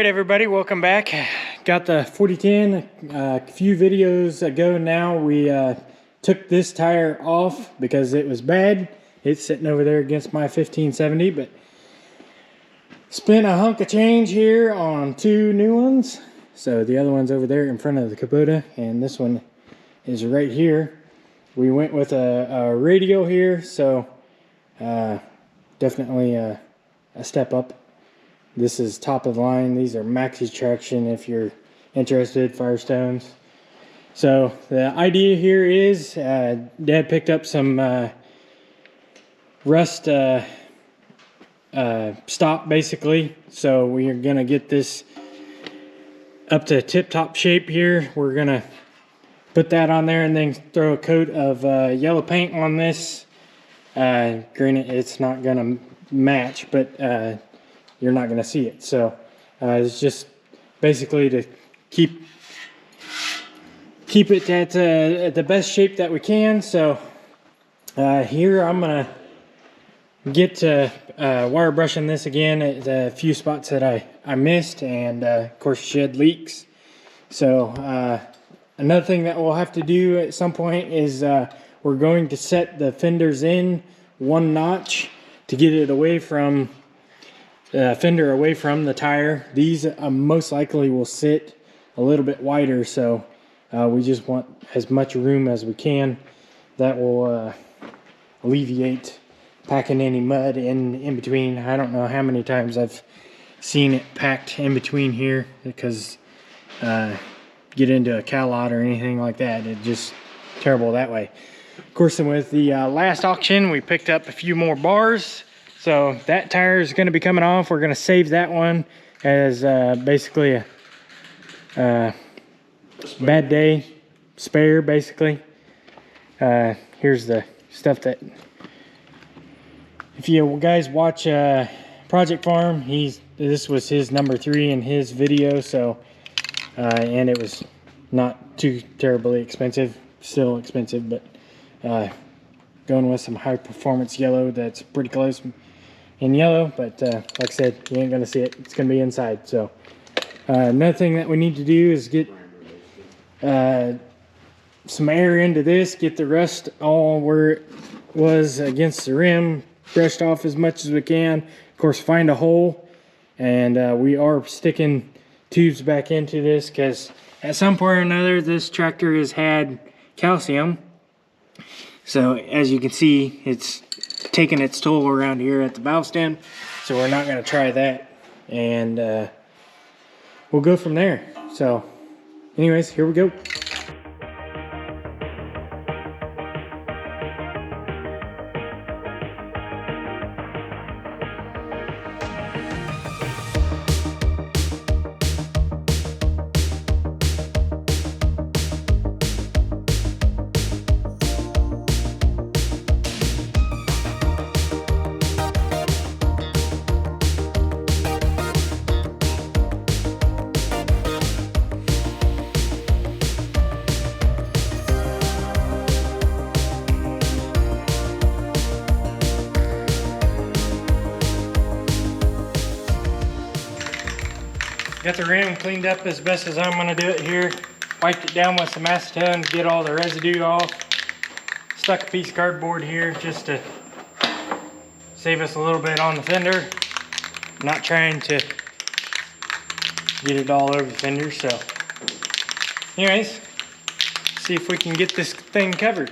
Alright everybody, welcome back. Got the 4010 a few videos ago now. We took this tire off because it was bad. It's sitting over there against my 1570, but spent a hunk of change here on two new ones. So the other one's over there in front of the Kubota, and this one is right here. We went with a radial here, so definitely a step up. This is top of the line. These are maxi traction if you're interested, Firestones. So the idea here is Dad picked up some rust stop basically. So we are gonna get this up to tip-top shape here. We're gonna put that on there and then throw a coat of yellow paint on this. Granted, it's not gonna match, but you're not going to see it. So it's just basically to keep it at the best shape that we can. So here I'm going to get to wire brushing this again at a few spots that I missed, and of course shed leaks. So another thing that we'll have to do at some point is we're going to set the fenders in one notch to get it away from fender away from the tire. These most likely will sit a little bit wider, so we just want as much room as we can. That will alleviate packing any mud in between. I don't know how many times I've seen it packed in between here, because get into a cow lot or anything like that, it's just terrible that way. Of course, and with the last auction, we picked up a few more bars. So that tire is going to be coming off. We're going to save that one as basically a bad day spare, basically. Here's the stuff that, if you guys watch Project Farm, this was his number 3 in his video. So and it was not too terribly expensive, still expensive, but going with some high performance yellow that's pretty close in yellow, but like I said, you ain't gonna see it. It's gonna be inside. So another thing that we need to do is get some air into this, get the rust all where it was against the rim brushed off as much as we can. Of course, find a hole, and we are sticking tubes back into this because at some point or another this tractor has had calcium. So as you can see, it's taking its toll around here at the valve stem, so we're not going to try that, and we'll go from there. So anyways, here we go. Got the rim cleaned up as best as I'm going to do it here. Wiped it down with some acetone to get all the residue off. Stuck a piece of cardboard here just to save us a little bit on the fender. I'm not trying to get it all over the fender. So anyways, see if we can get this thing covered.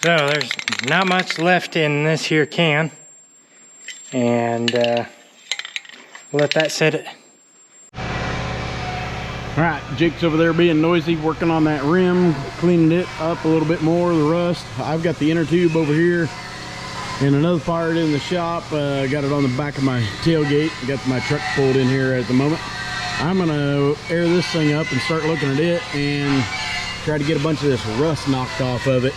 So there's not much left in this here can, and let that sit. All right, Jake's over there being noisy, working on that rim, cleaning it up a little bit more, the rust. I've got the inner tube over here and another part in the shop. Got it on the back of my tailgate. Got my truck pulled in here at the moment. I'm gonna air this thing up and start looking at it and try to get a bunch of this rust knocked off of it.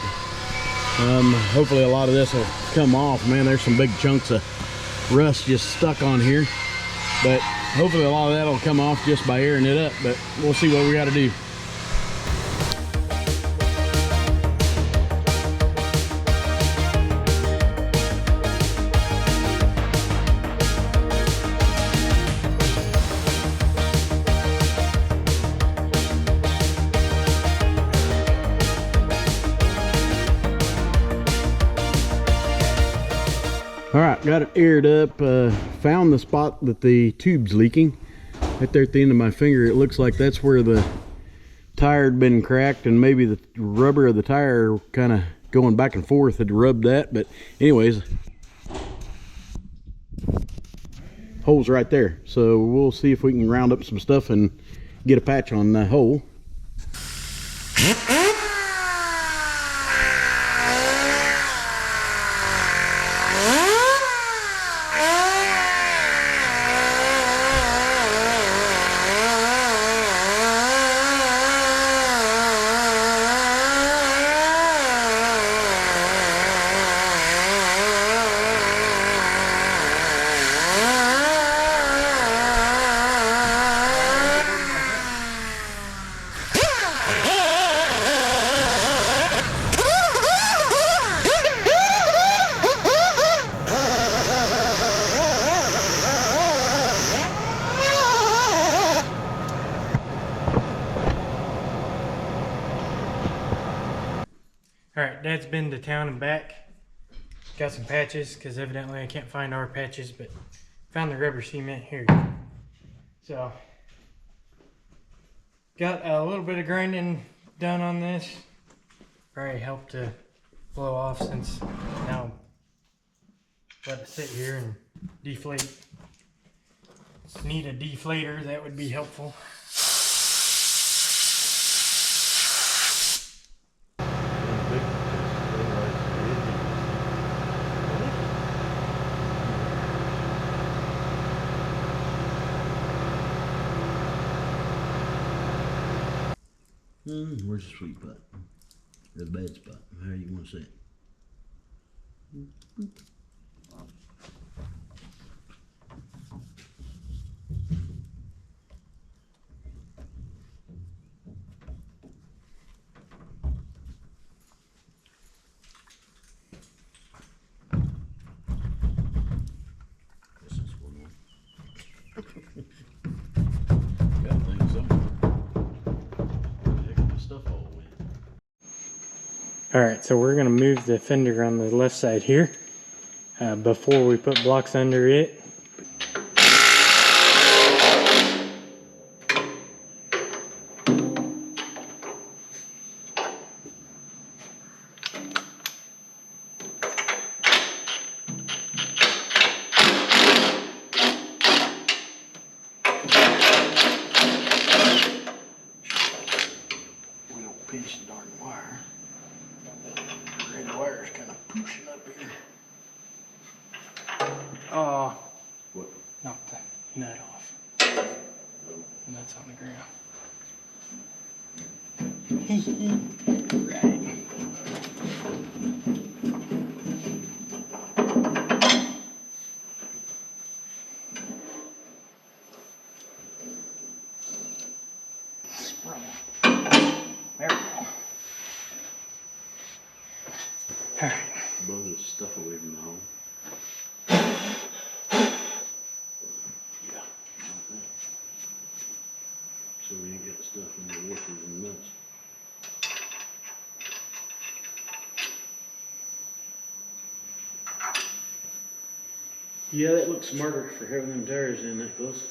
Hopefully a lot of this will come off. Man, there's some big chunks of rust just stuck on here, but hopefully a lot of that will come off just by airing it up, but we'll see what we got to do. All right, got it aired up. Found the spot that the tube's leaking. Right there at the end of my finger, it looks like that's where the tire had been cracked, and maybe the rubber of the tire kind of going back and forth had rubbed that. But anyways, hole's right there. So we'll see if we can round up some stuff and get a patch on the hole. Alright, Dad's been to town and back. Got some patches, because evidently I can't find our patches, but found the rubber cement here. So, got a little bit of grinding done on this. Probably helped to blow off, since now let it sit here and deflate. Need a deflator, that would be helpful. Where's the sweet spot? Or the bad spot? How do you want to say it? This is one more. Got things somewhere. Alright, so we're going to move the fender on the left side here before we put blocks under it. We don't pinch the darn wire. The wire's kind of pushing up here. Oh, What? knocked the nut off. Nuts on the ground. Right. There we go. Alright. Blow this stuff away from the hole. Yeah. So we ain't got stuff in the washers and nuts. Yeah, that looks smarter for having them tires in that close.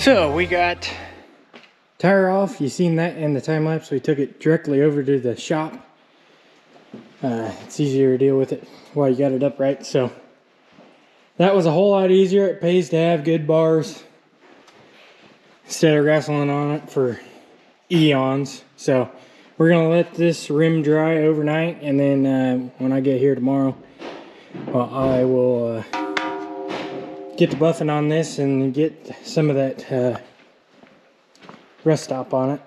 So we got tire off. You seen that in the time lapse. We took it directly over to the shop. It's easier to deal with it while you got it upright. So that was a whole lot easier. It pays to have good bars instead of wrestling on it for eons. So we're gonna let this rim dry overnight, and then when I get here tomorrow, well, I will get the buffing on this and get some of that rust stop on it,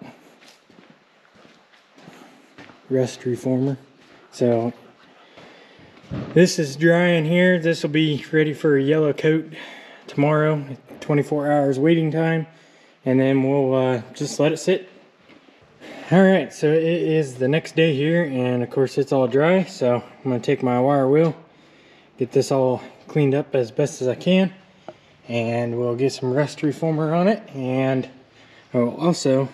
rust reformer. So this is drying here. This will be ready for a yellow coat tomorrow. 24 hours waiting time, and then we'll just let it sit. All right, so it is the next day here, and of course it's all dry. So I'm gonna take my wire wheel, get this all cleaned up as best as I can, and we'll get some rust reformer on it, and I'll also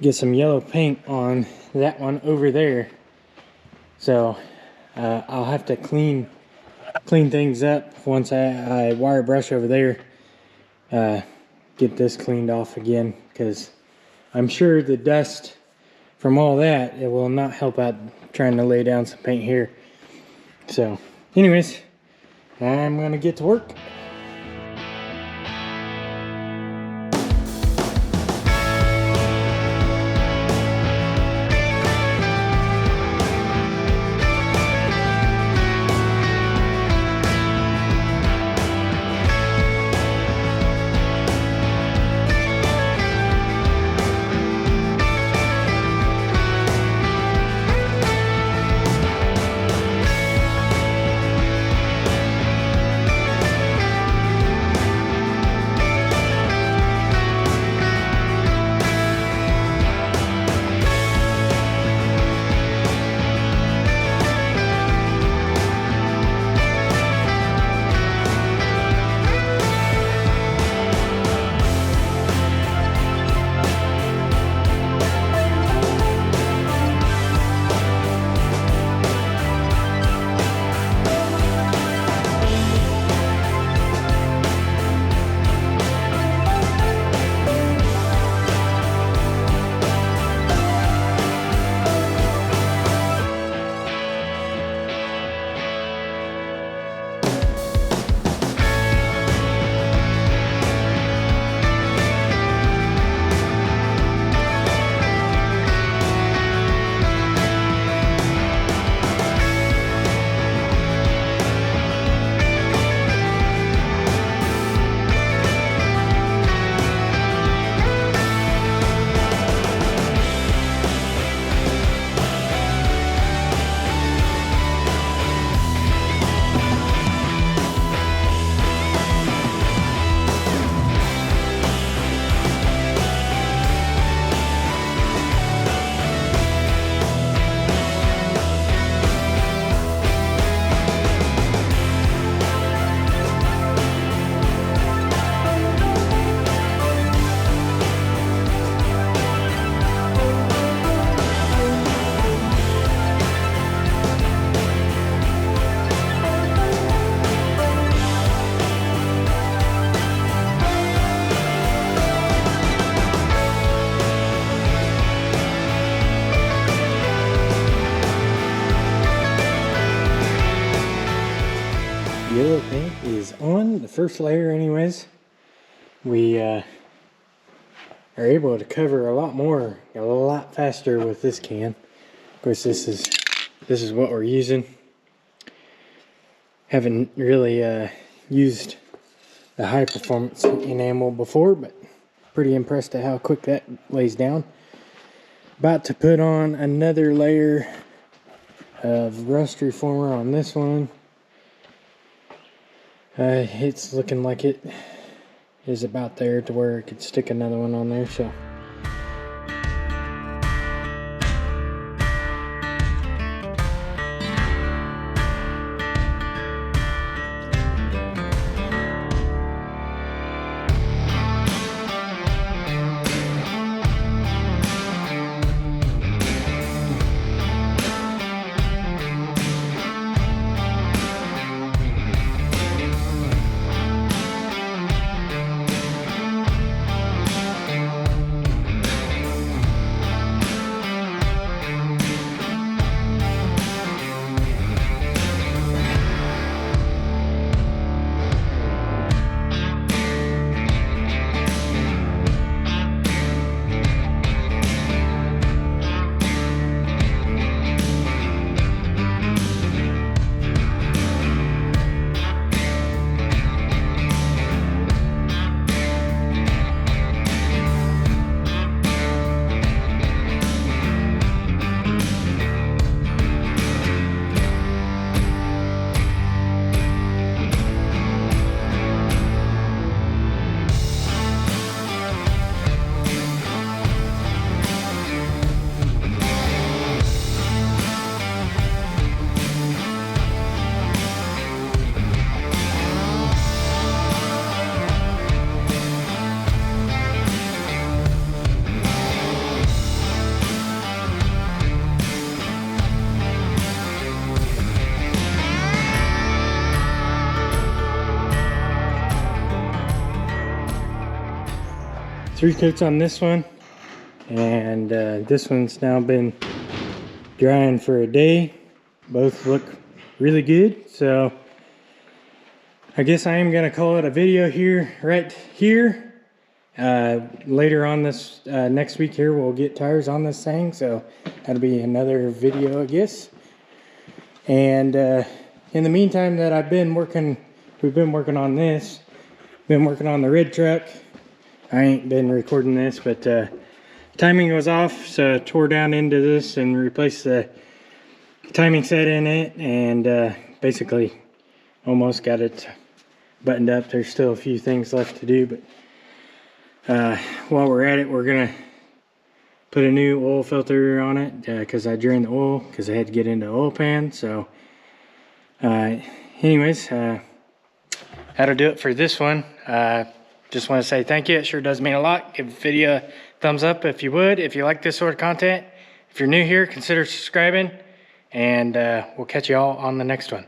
get some yellow paint on that one over there. So I'll have to clean things up once I wire brush over there, get this cleaned off again, because I'm sure the dust from all that, it will not help out trying to lay down some paint here. So anyways, I'm gonna get to work. Yellow paint is on the first layer anyways. We are able to cover a lot more, a lot faster with this can. Of course, this is what we're using. Haven't really used the high performance enamel before, but pretty impressed at how quick that lays down. About to put on another layer of rust reformer on this one. It's looking like it is about there to where I could stick another one on there, so. 3 coats on this one, and this one's now been drying for a day. Both look really good, so I guess I am gonna call it a video here, right here. Later on this next week here, we'll get tires on this thing, so that'll be another video, I guess. And in the meantime that we've been working on this, been working on the red truck. I ain't been recording this, but timing was off, so I tore down into this and replaced the timing set in it, and basically almost got it buttoned up. There's still a few things left to do, but while we're at it, we're gonna put a new oil filter on it because I drained the oil because I had to get into the oil pan. So anyways, that'll do it for this one. Just want to say thank you. It sure does mean a lot. Give the video a thumbs up if you would, if you like this sort of content. If you're new here, consider subscribing, and we'll catch you all on the next one.